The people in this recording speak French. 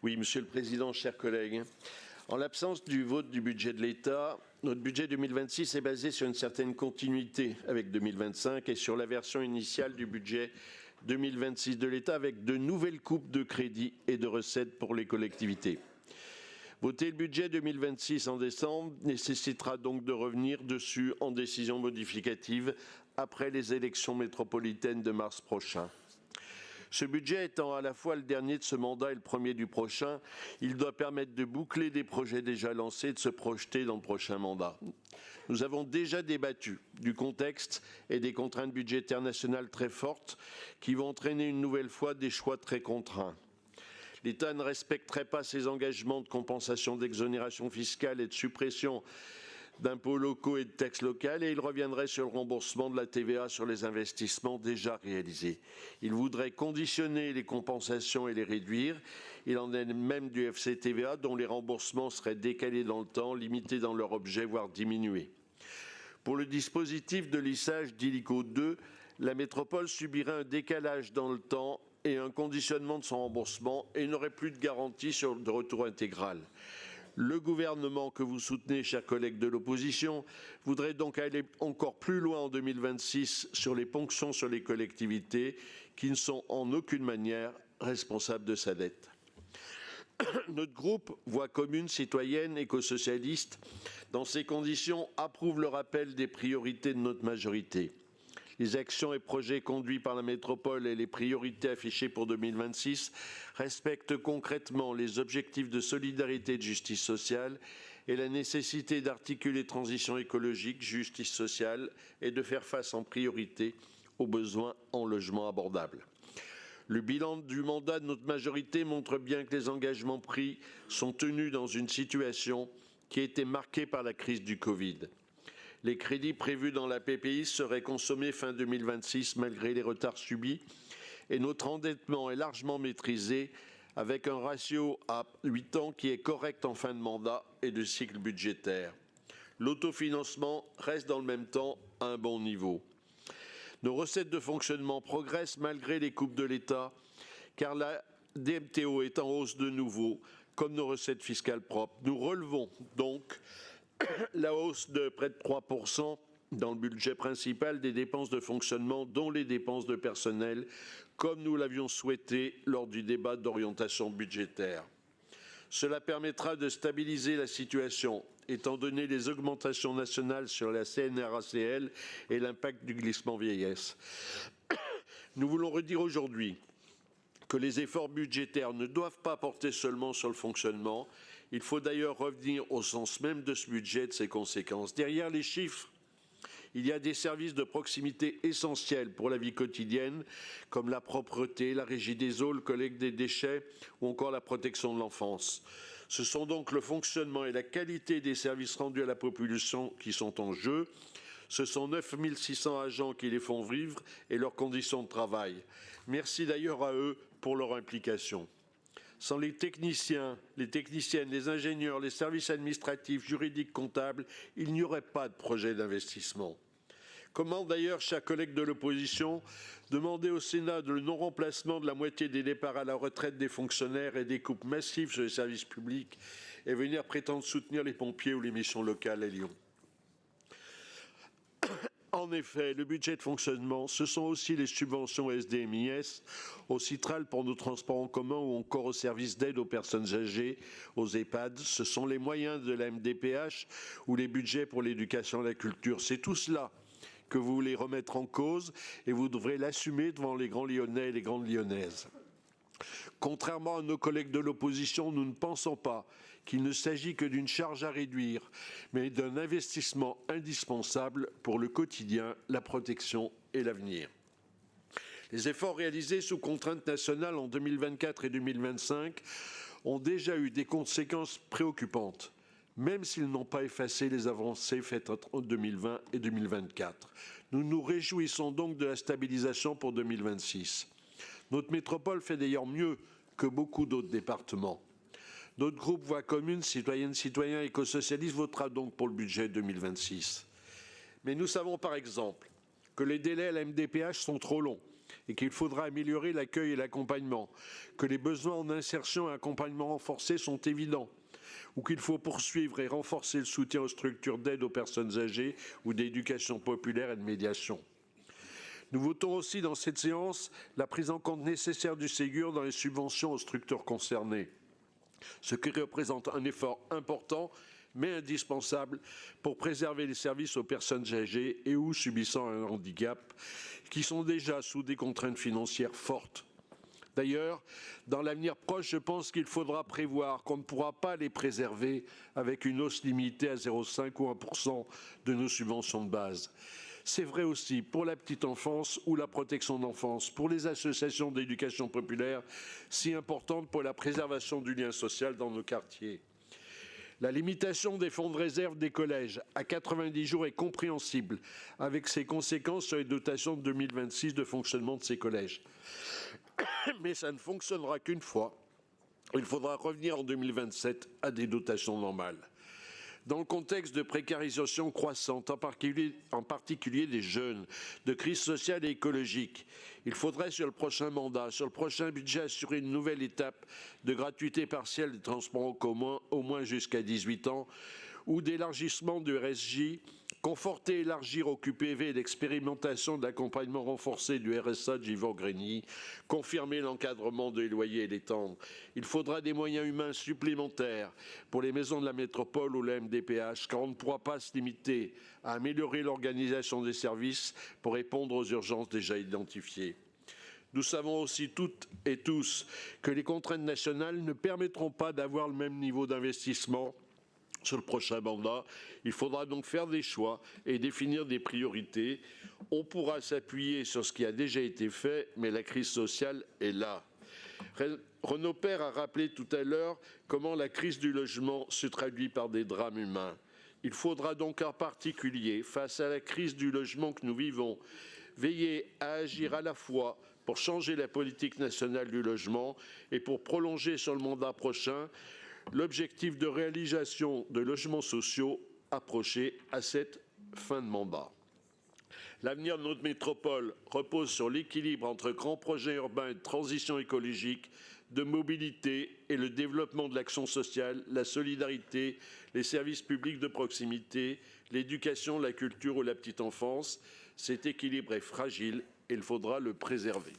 Oui, Monsieur le Président, chers collègues. En l'absence du vote du budget de l'État, notre budget 2026 est basé sur une certaine continuité avec 2025 et sur la version initiale du budget 2026 de l'État avec de nouvelles coupes de crédits et de recettes pour les collectivités. Voter le budget 2026 en décembre nécessitera donc de revenir dessus en décision modificative après les élections métropolitaines de mars prochain. Ce budget étant à la fois le dernier de ce mandat et le premier du prochain, il doit permettre de boucler des projets déjà lancés et de se projeter dans le prochain mandat. Nous avons déjà débattu du contexte et des contraintes budgétaires nationales très fortes qui vont entraîner une nouvelle fois des choix très contraints. L'État ne respecterait pas ses engagements de compensation d'exonération fiscale et de suppression d'impôts locaux et de taxes locales et il reviendrait sur le remboursement de la TVA sur les investissements déjà réalisés. Il voudrait conditionner les compensations et les réduire. Il en est même du FCTVA dont les remboursements seraient décalés dans le temps, limités dans leur objet, voire diminués. Pour le dispositif de lissage d'Illico 2, la métropole subirait un décalage dans le temps et un conditionnement de son remboursement et n'aurait plus de garantie de retour intégral. Le gouvernement que vous soutenez, chers collègues de l'opposition, voudrait donc aller encore plus loin en 2026 sur les ponctions sur les collectivités qui ne sont en aucune manière responsables de sa dette. Notre groupe Voix commune, citoyenne, écosocialiste, dans ces conditions, approuve le rappel des priorités de notre majorité. Les actions et projets conduits par la métropole et les priorités affichées pour 2026 respectent concrètement les objectifs de solidarité et de justice sociale et la nécessité d'articuler transition écologique, justice sociale et de faire face en priorité aux besoins en logement abordable. Le bilan du mandat de notre majorité montre bien que les engagements pris sont tenus dans une situation qui a été marquée par la crise du Covid. Les crédits prévus dans la PPI seraient consommés fin 2026 malgré les retards subis et notre endettement est largement maîtrisé avec un ratio à 8 ans qui est correct en fin de mandat et de cycle budgétaire. L'autofinancement reste dans le même temps à un bon niveau. Nos recettes de fonctionnement progressent malgré les coupes de l'État car la DMTO est en hausse de nouveau comme nos recettes fiscales propres. Nous relevons donc la hausse de près de 3% dans le budget principal des dépenses de fonctionnement, dont les dépenses de personnel, comme nous l'avions souhaité lors du débat d'orientation budgétaire. Cela permettra de stabiliser la situation, étant donné les augmentations nationales sur la CNRACL et l'impact du glissement vieillesse. Nous voulons redire aujourd'hui que les efforts budgétaires ne doivent pas porter seulement sur le fonctionnement. Il faut d'ailleurs revenir au sens même de ce budget et de ses conséquences. Derrière les chiffres, il y a des services de proximité essentiels pour la vie quotidienne, comme la propreté, la régie des eaux, le collecte des déchets ou encore la protection de l'enfance. Ce sont donc le fonctionnement et la qualité des services rendus à la population qui sont en jeu. Ce sont 9 600 agents qui les font vivre et leurs conditions de travail. Merci d'ailleurs à eux pour leur implication. Sans les techniciens, les techniciennes, les ingénieurs, les services administratifs, juridiques, comptables, il n'y aurait pas de projet d'investissement. Comment d'ailleurs, chers collègues de l'opposition, demander au Sénat le non-remplacement de la moitié des départs à la retraite des fonctionnaires et des coupes massives sur les services publics et venir prétendre soutenir les pompiers ou les missions locales à Lyon? En effet, le budget de fonctionnement, ce sont aussi les subventions SDMIS, au Citral pour nos transports en commun ou encore au service d'aide aux personnes âgées, aux EHPAD. Ce sont les moyens de la MDPH ou les budgets pour l'éducation et la culture. C'est tout cela que vous voulez remettre en cause et vous devrez l'assumer devant les grands Lyonnais et les grandes Lyonnaises. Contrairement à nos collègues de l'opposition, nous ne pensons pas qu'il ne s'agit que d'une charge à réduire, mais d'un investissement indispensable pour le quotidien, la protection et l'avenir. Les efforts réalisés sous contrainte nationale en 2024 et 2025 ont déjà eu des conséquences préoccupantes, même s'ils n'ont pas effacé les avancées faites en 2020 et 2024. Nous nous réjouissons donc de la stabilisation pour 2026. Notre métropole fait d'ailleurs mieux que beaucoup d'autres départements. Notre groupe Voix commune, citoyennes, citoyens, écosocialistes votera donc pour le budget 2026. Mais nous savons par exemple que les délais à la MDPH sont trop longs et qu'il faudra améliorer l'accueil et l'accompagnement, que les besoins en insertion et accompagnement renforcés sont évidents, ou qu'il faut poursuivre et renforcer le soutien aux structures d'aide aux personnes âgées ou d'éducation populaire et de médiation. Nous votons aussi dans cette séance la prise en compte nécessaire du Ségur dans les subventions aux structures concernées, ce qui représente un effort important mais indispensable pour préserver les services aux personnes âgées et ou subissant un handicap qui sont déjà sous des contraintes financières fortes. D'ailleurs, dans l'avenir proche, je pense qu'il faudra prévoir qu'on ne pourra pas les préserver avec une hausse limitée à 0,5 ou 1% de nos subventions de base. C'est vrai aussi pour la petite enfance ou la protection d'enfance, pour les associations d'éducation populaire, si importantes pour la préservation du lien social dans nos quartiers. La limitation des fonds de réserve des collèges à 90 jours est compréhensible, avec ses conséquences sur les dotations de 2026 de fonctionnement de ces collèges. Mais ça ne fonctionnera qu'une fois. Il faudra revenir en 2027 à des dotations normales. Dans le contexte de précarisation croissante, en particulier des jeunes, de crise sociale et écologique, il faudrait sur le prochain mandat, sur le prochain budget, assurer une nouvelle étape de gratuité partielle des transports en commun, au moins jusqu'à 18 ans, ou d'élargissement du RSJ, conforter et élargir au QPV l'expérimentation de l'accompagnement renforcé du RSA de Givor-Grigny, confirmer l'encadrement des loyers et l'étendre. Il faudra des moyens humains supplémentaires pour les maisons de la métropole ou la MDPH, car on ne pourra pas se limiter à améliorer l'organisation des services pour répondre aux urgences déjà identifiées. Nous savons aussi toutes et tous que les contraintes nationales ne permettront pas d'avoir le même niveau d'investissement sur le prochain mandat. Il faudra donc faire des choix et définir des priorités. On pourra s'appuyer sur ce qui a déjà été fait, mais la crise sociale est là. Renaud Père a rappelé tout à l'heure comment la crise du logement se traduit par des drames humains. Il faudra donc en particulier, face à la crise du logement que nous vivons, veiller à agir à la fois pour changer la politique nationale du logement et pour prolonger sur le mandat prochain l'objectif de réalisation de logements sociaux approché à cette fin de mandat. L'avenir de notre métropole repose sur l'équilibre entre grands projets urbains et de transition écologique, de mobilité et le développement de l'action sociale, la solidarité, les services publics de proximité, l'éducation, la culture ou la petite enfance. Cet équilibre est fragile et il faudra le préserver.